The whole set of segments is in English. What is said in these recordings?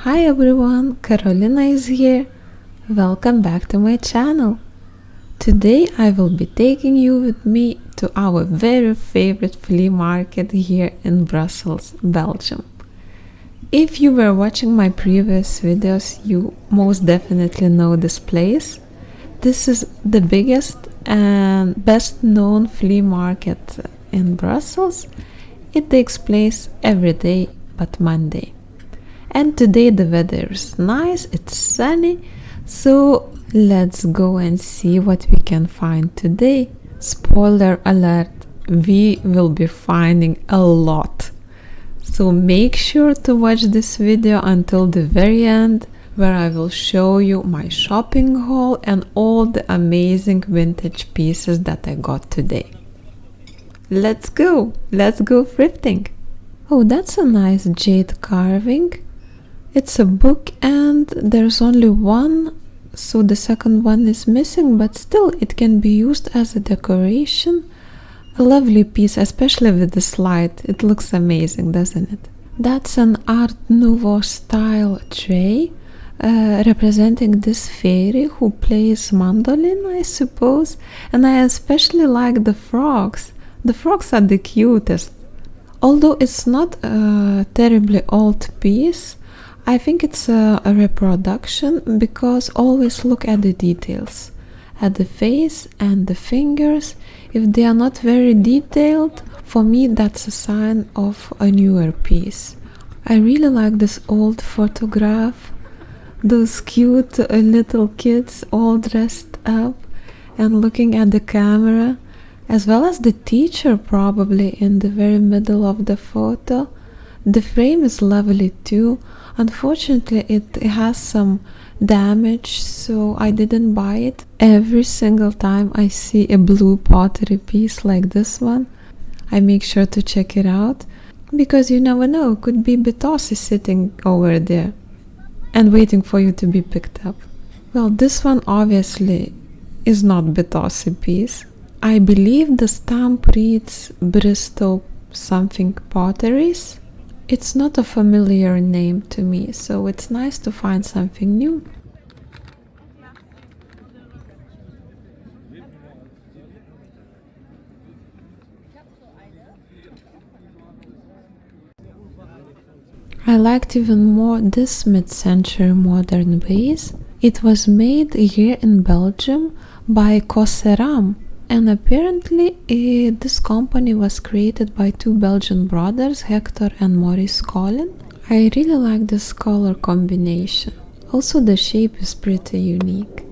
Hi everyone, Karolina is here. Welcome back to my channel. Today I will be taking you with me to our very favorite flea market here in Brussels, Belgium. If you were watching my previous videos, you most definitely know this place. This is the biggest and best known flea market in Brussels. It takes place every day but Monday. And today the weather is nice, it's sunny, so let's go and see what we can find today. Spoiler alert, we will be finding a lot. So make sure to watch this video until the very end, where I will show you my shopping haul and all the amazing vintage pieces that I got today. Let's go thrifting. Oh, that's a nice jade carving. It's a book and there's only one, so the second one is missing, but still it can be used as a decoration. A lovely piece, especially with the slide. It looks amazing, doesn't it? That's an Art Nouveau style tray representing this fairy who plays mandolin, I suppose. And I especially like the frogs. The frogs are the cutest. Although it's not a terribly old piece, I think it's a reproduction, because always look at the details, at the face and the fingers. If they are not very detailed, for me that's a sign of a newer piece. I really like this old photograph, those cute little kids all dressed up and looking at the camera, as well as the teacher probably in the very middle of the photo. The frame is lovely too. Unfortunately, it has some damage, so I didn't buy it. Every single time I see a blue pottery piece like this one, I make sure to check it out, because you never know, it could be Betossi sitting over there and waiting for you to be picked up. Well, this one obviously is not Betossi piece. I believe the stamp reads Bristol something potteries. It's not a familiar name to me, so it's nice to find something new. I liked even more this mid-century modern vase. It was made here in Belgium by a.k.a. And apparently this company was created by two Belgian brothers, Hector and Maurice Colin. I really like this color combination. Also the shape is pretty unique.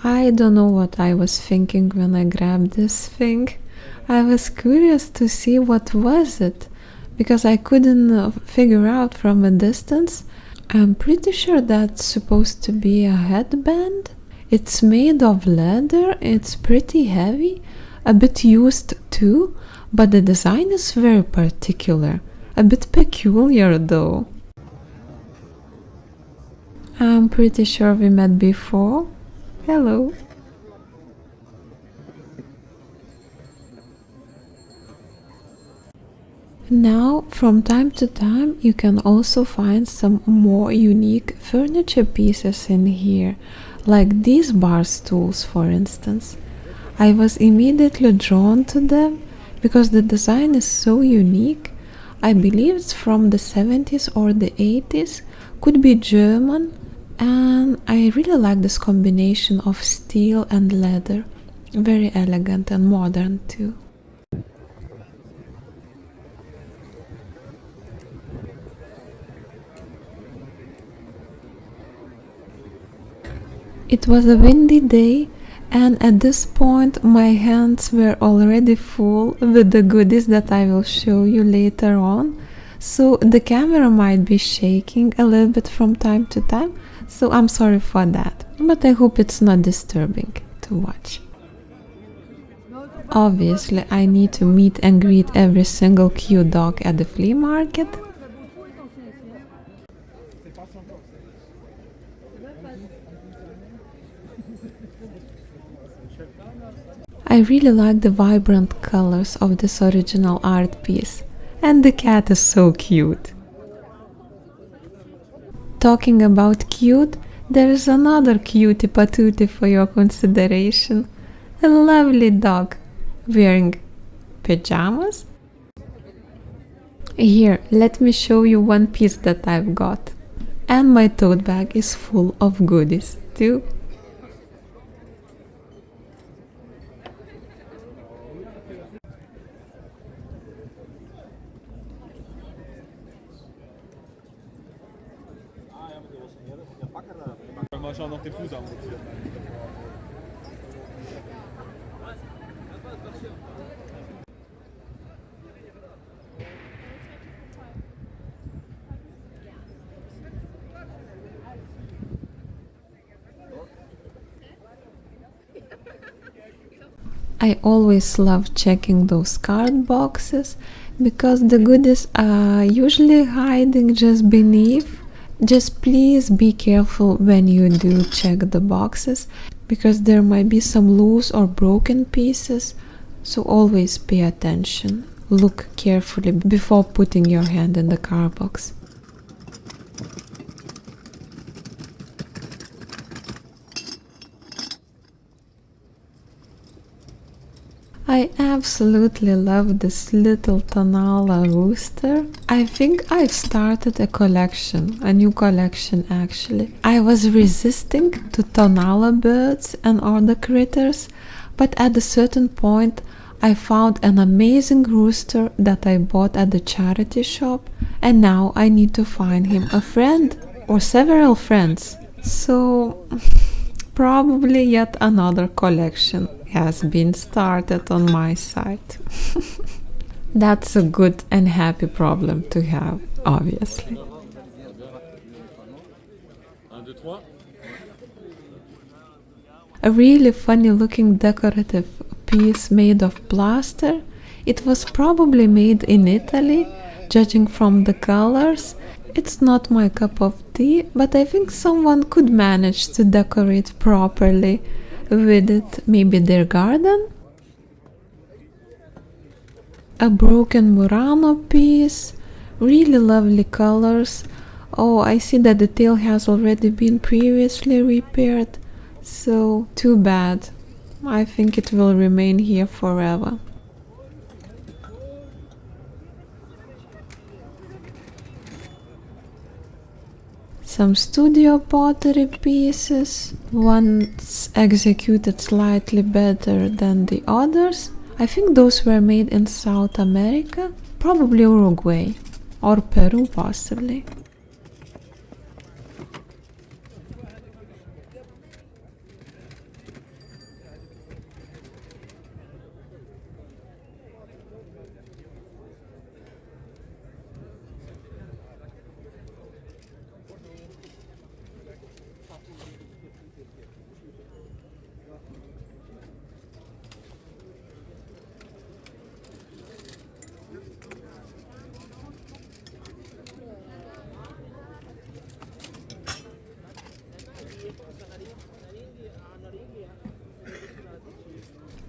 I don't know what I was thinking when I grabbed this thing. I was curious to see what was it, because I couldn't figure out from a distance. I'm pretty sure that's supposed to be a headband. It's made of leather, it's pretty heavy, a bit used too, but the design is very particular, a bit peculiar though. I'm pretty sure we met before. Hello. Now, from time to time, you can also find some more unique furniture pieces in here, like these bar stools, for instance. I was immediately drawn to them because the design is so unique. I believe it's from the 70s or the 80s, could be German, and I really like this combination of steel and leather. Very elegant and modern too. It was a windy day, and at this point my hands were already full with the goodies that I will show you later on. So the camera might be shaking a little bit from time to time, so I'm sorry for that, but I hope it's not disturbing to watch. Obviously, I need to meet and greet every single cute dog at the flea market. I really like the vibrant colors of this original art piece. And the cat is so cute. Talking about cute, there is another cutie patootie for your consideration. A lovely dog wearing pajamas. Here, let me show you one piece that I've got. And my tote bag is full of goodies too. Mal schauen, noch den Fuß amputieren. I always love checking those card boxes because the goodies are usually hiding just beneath. Just please be careful when you do check the boxes because there might be some loose or broken pieces, so always pay attention. Look carefully before putting your hand in the card box. I absolutely love this little Tonala rooster. I think I've started a new collection actually. I was resisting to Tonala birds and other critters, but at a certain point I found an amazing rooster that I bought at the charity shop, and now I need to find him a friend or several friends. So probably yet another collection has been started on my side. That's a good and happy problem to have, obviously. A really funny looking decorative piece made of plaster. It was probably made in Italy, judging from the colors. It's not my cup of tea, but I think someone could manage to decorate properly with it, maybe their garden. A broken Murano piece, really lovely colors. Oh, I see that the tail has already been previously repaired, so too bad. I think it will remain here forever. Some studio pottery pieces, one's executed slightly better than the others. I think those were made in South America, probably Uruguay or Peru possibly.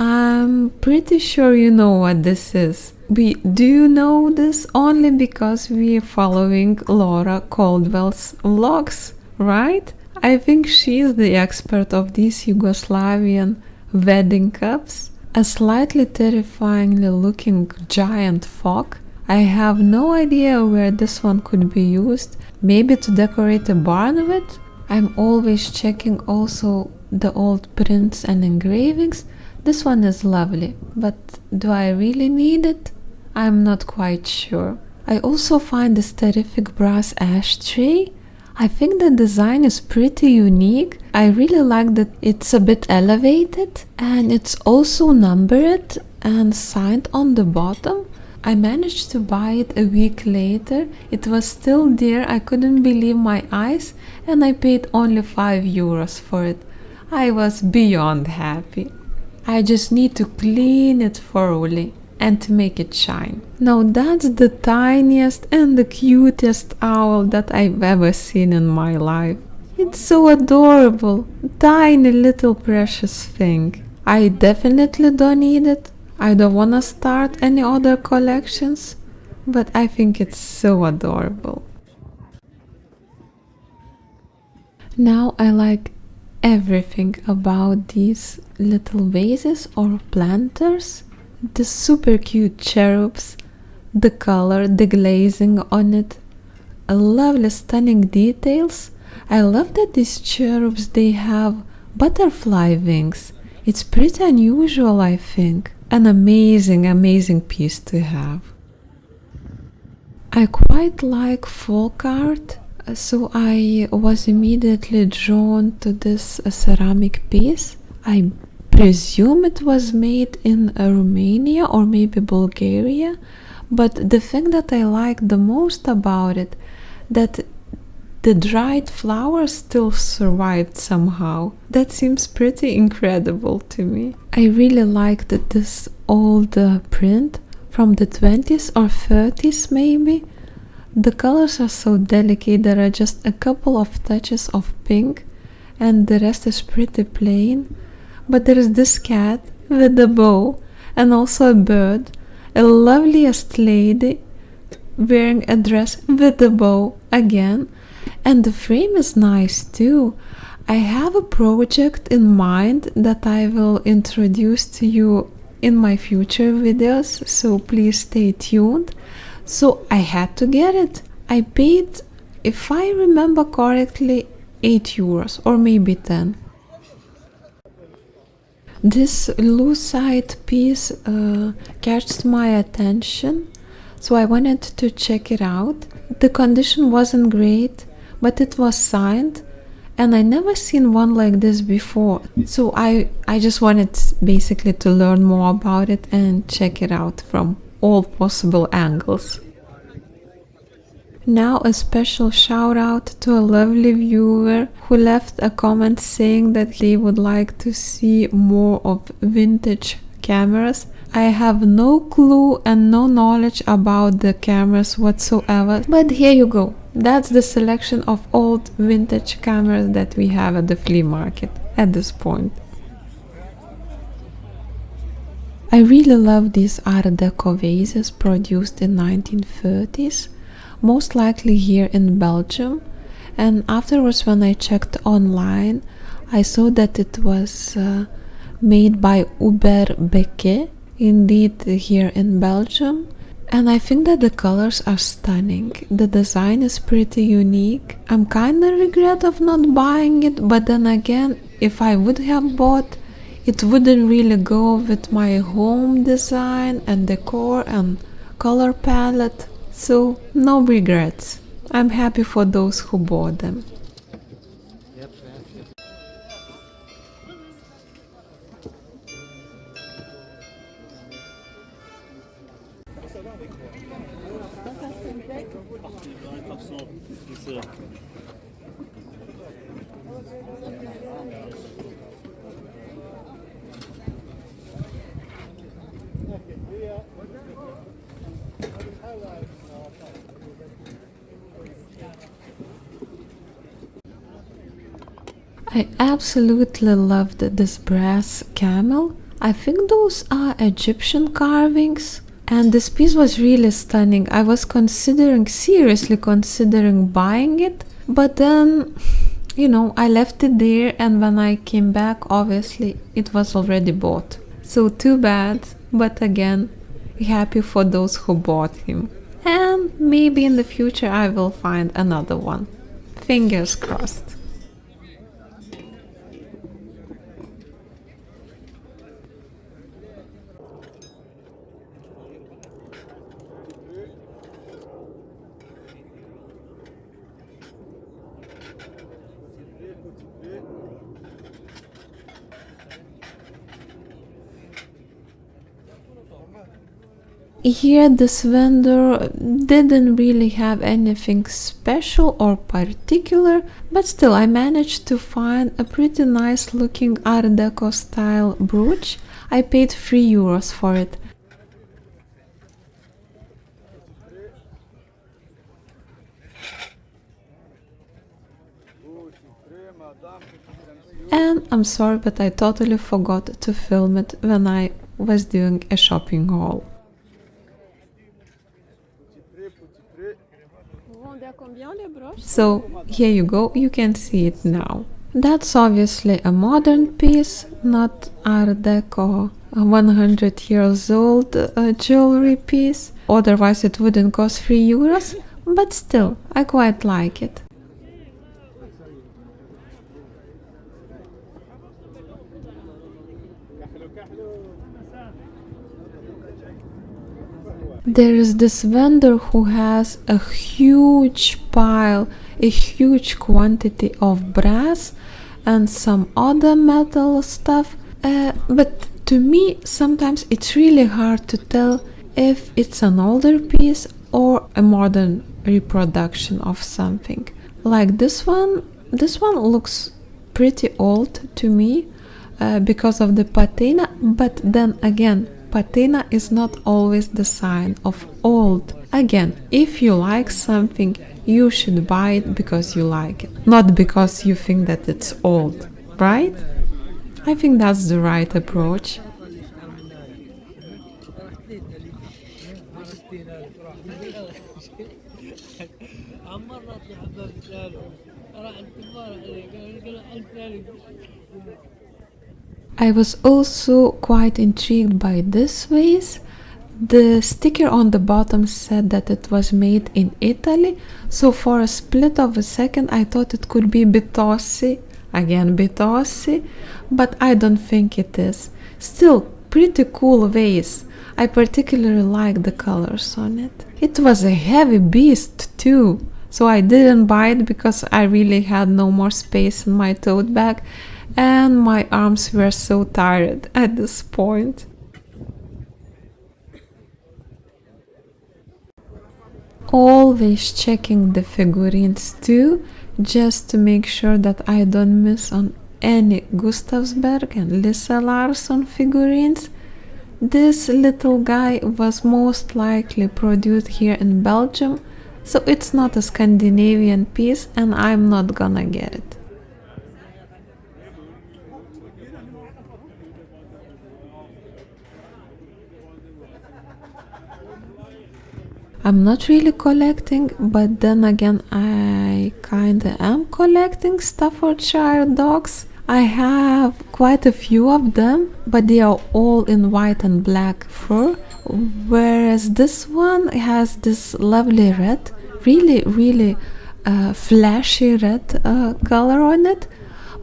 I'm pretty sure you know what this is. We do know this only because we're following Laura Caldwell's vlogs, right? I think she's the expert of these Yugoslavian wedding cups. A slightly terrifyingly looking giant fork. I have no idea where this one could be used. Maybe to decorate a barn with? I'm always checking also the old prints and engravings. This one is lovely, but do I really need it? I'm not quite sure. I also find this terrific brass ashtray. I think the design is pretty unique. I really like that it's a bit elevated and it's also numbered and signed on the bottom. I managed to buy it a week later. It was still there. I couldn't believe my eyes and I paid only €5 for it. I was beyond happy. I just need to clean it thoroughly and to make it shine. Now that's the tiniest and the cutest owl that I've ever seen in my life. It's so adorable, tiny little precious thing. I definitely don't need it. I don't want to start any other collections, but I think it's so adorable. Now I like everything about these little vases or planters. The super cute cherubs, the color, the glazing on it, a lovely stunning details. I love that these cherubs they have butterfly wings. It's pretty unusual, I think. An amazing piece to have. I quite like folk art, so I was immediately drawn to this ceramic piece. I presume it was made in Romania or maybe Bulgaria, but the thing that I like the most about it, that the dried flowers still survived somehow. That seems pretty incredible to me. I really liked this old print from the 20s or 30s maybe. The colors are so delicate, there are just a couple of touches of pink and the rest is pretty plain. But there is this cat with a bow and also a bird, a loveliest lady wearing a dress with a bow again, and the frame is nice too. I have a project in mind that I will introduce to you in my future videos, so please stay tuned. So I had to get it. I paid, if I remember correctly, 8 euros or maybe 10. This lucite piece catched my attention, so I wanted to check it out. The condition wasn't great, but it was signed, and I never seen one like this before. So I just wanted basically to learn more about it and check it out from all possible angles. Now a special shout out to a lovely viewer who left a comment saying that they would like to see more of vintage cameras. I have no clue and no knowledge about the cameras whatsoever, but here you go. That's the selection of old vintage cameras that we have at the flea market at this point. I really love these Art Deco vases produced in 1930s, most likely here in Belgium, and afterwards when I checked online I saw that it was made by Becquet, indeed here in Belgium, and I think that the colors are stunning. The design is pretty unique. I'm kinda regret of not buying it, but then again, if I would have bought, it wouldn't really go with my home design and decor and color palette. So, no regrets. I'm happy for those who bought them. I absolutely loved this brass camel. I think those are Egyptian carvings. And this piece was really stunning. I was seriously considering buying it. But then, I left it there, and when I came back, obviously, it was already bought. So too bad. But again, happy for those who bought him. And maybe in the future I will find another one. Fingers crossed. Here this vendor didn't really have anything special or particular, but still I managed to find a pretty nice looking Art Deco style brooch. I paid 3 euros for it. And I'm sorry, but I totally forgot to film it when I was doing a shopping haul. So here you go, you can see it now. That's obviously a modern piece, not Art Deco, a 100 years old jewelry piece. Otherwise it wouldn't cost 3 euros, but still, I quite like it. There is this vendor who has a huge pile, a huge quantity of brass and some other metal stuff. But to me, sometimes it's really hard to tell if it's an older piece or a modern reproduction of something. Like this one looks pretty old to me because of the patina, but then again, patina is not always the sign of old. Again, if you like something, you should buy it because you like it, not because you think that it's old, right? I think that's the right approach. I was also quite intrigued by this vase. The sticker on the bottom said that it was made in Italy, so for a split of a second I thought it could be Bitossi, again Bitossi, but I don't think it is. Still, pretty cool vase. I particularly like the colors on it. It was a heavy beast too, so I didn't buy it because I really had no more space in my tote bag and my arms were so tired at this point. Always checking the figurines too, just to make sure that I don't miss on any Gustavsberg and Lisa Larsson figurines. This little guy was most likely produced here in Belgium, so it's not a Scandinavian piece and I'm not gonna get it. I'm not really collecting, but then again I kinda am collecting Staffordshire dogs. I have quite a few of them, but they are all in white and black fur, whereas this one has this lovely red, really flashy red color on it,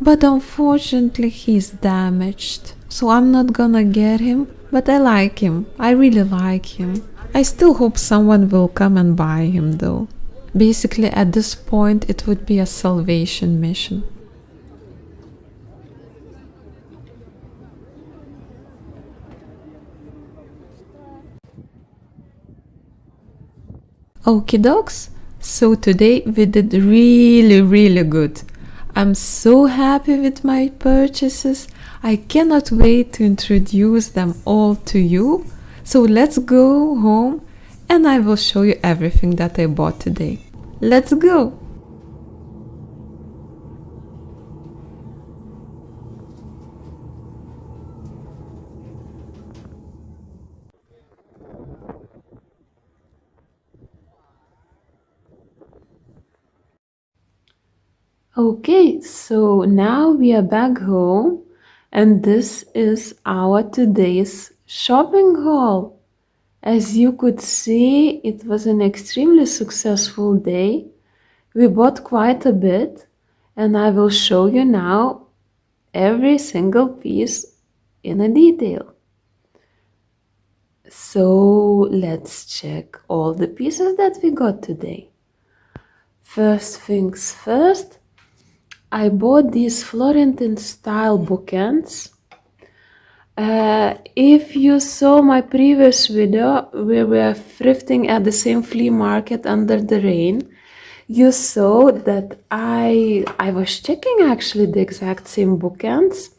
but unfortunately he's damaged, so I'm not gonna get him, but I like him. I really like him. I still hope someone will come and buy him though. Basically at this point it would be a salvation mission. Okie dokes, so today we did really good. I'm so happy with my purchases. I cannot wait to introduce them all to you. So let's go home and I will show you everything that I bought today. Let's go! Okay, so now we are back home and this is our today's shopping haul. As you could see, it was an extremely successful day. We bought quite a bit and I will show you now every single piece in a detail. So let's check all the pieces that we got today. First things first, I bought these Florentine style bookends. If you saw my previous video where we were thrifting at the same flea market under the rain, you saw that I was checking actually the exact same bookends,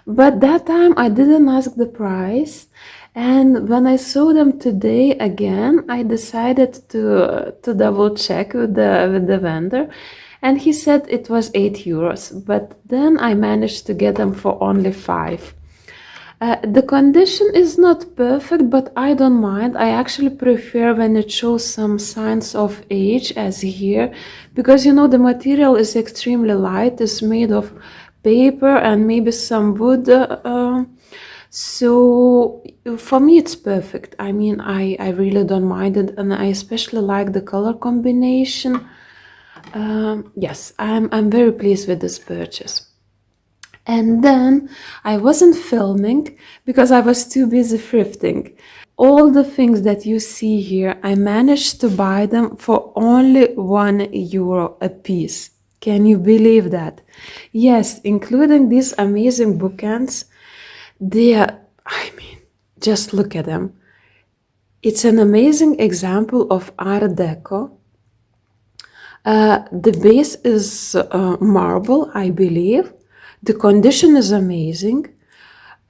but that time I didn't ask the price, and when I saw them today again I decided to double check with the vendor, and he said it was 8 euros, but then I managed to get them for only 5. The condition is not perfect, but I don't mind. I actually prefer when it shows some signs of age, as here, because you know the material is extremely light. It's made of paper and maybe some wood. So for me it's perfect. I mean, I really don't mind it, and I especially like the color combination. Yes, I'm very pleased with this purchase. And then I wasn't filming because I was too busy thrifting. All the things that you see here, I managed to buy them for only €1 a piece. Can you believe that? Yes, including these amazing bookends. They are, I mean, just look at them. It's an amazing example of Art Deco. The base is marble, I believe. The condition is amazing.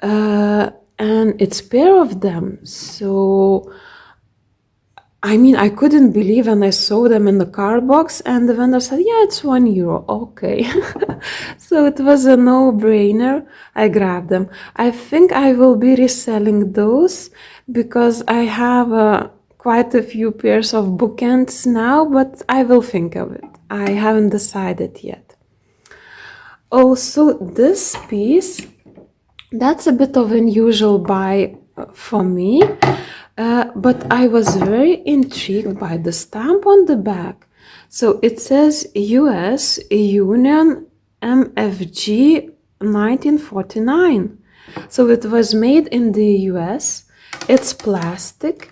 And it's pair of them. So, I mean, I couldn't believe when I saw them in the card box, and the vendor said, yeah, it's €1. Okay. So it was a no-brainer. I grabbed them. I think I will be reselling those because I have quite a few pairs of bookends now, but I will think of it. I haven't decided yet. Also, this piece, that's a bit of an unusual buy for me, but I was very intrigued by the stamp on the back. So it says US Union MFG 1949. So it was made in the US. It's plastic,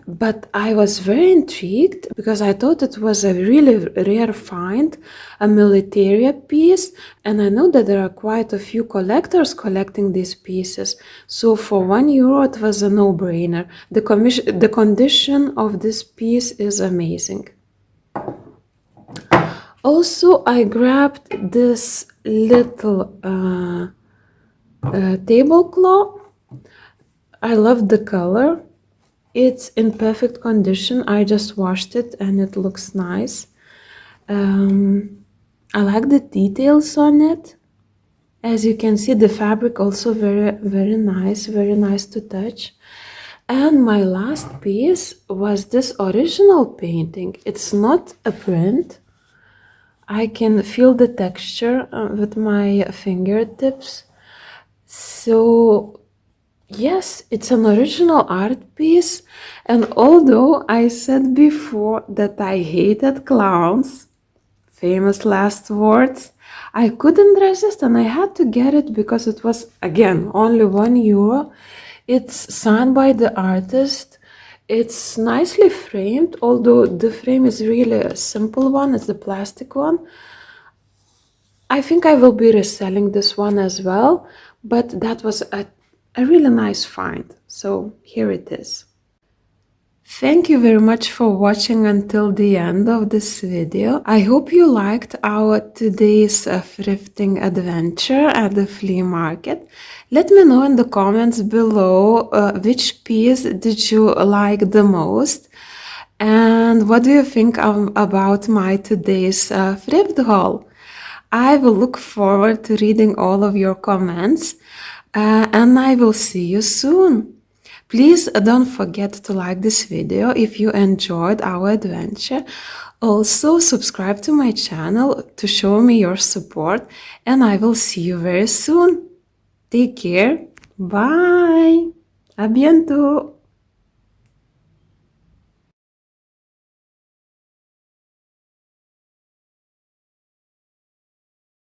but I was very intrigued because I thought it was a really rare find, a military piece, and I know that there are quite a few collectors collecting these pieces. So for €1, it was a no-brainer. The condition of this piece is amazing. Also, I grabbed this little tablecloth. I love the color. It's in perfect condition. I just washed it and it looks nice. I like the details on it. As you can see, the fabric also very nice to touch. And my last piece was this original painting. It's not a print. I can feel the texture with my fingertips. So yes, it's an original art piece, and although I said before that I hated clowns, famous last words, I couldn't resist and I had to get it because it was, again, only €1. It's signed by the artist. It's nicely framed, although the frame is really a simple one, it's the plastic one. I think I will be reselling this one as well, but that was a really nice find. So here it is. Thank you very much for watching until the end of this video. I hope you liked our today's thrifting adventure at the flea market. Let me know in the comments below which piece did you like the most, and what do you think about my today's thrift haul. I will look forward to reading all of your comments, and I will see you soon. Please don't forget to like this video if you enjoyed our adventure. Also, subscribe to my channel to show me your support, and I will see you very soon. Take care. Bye. A bientôt.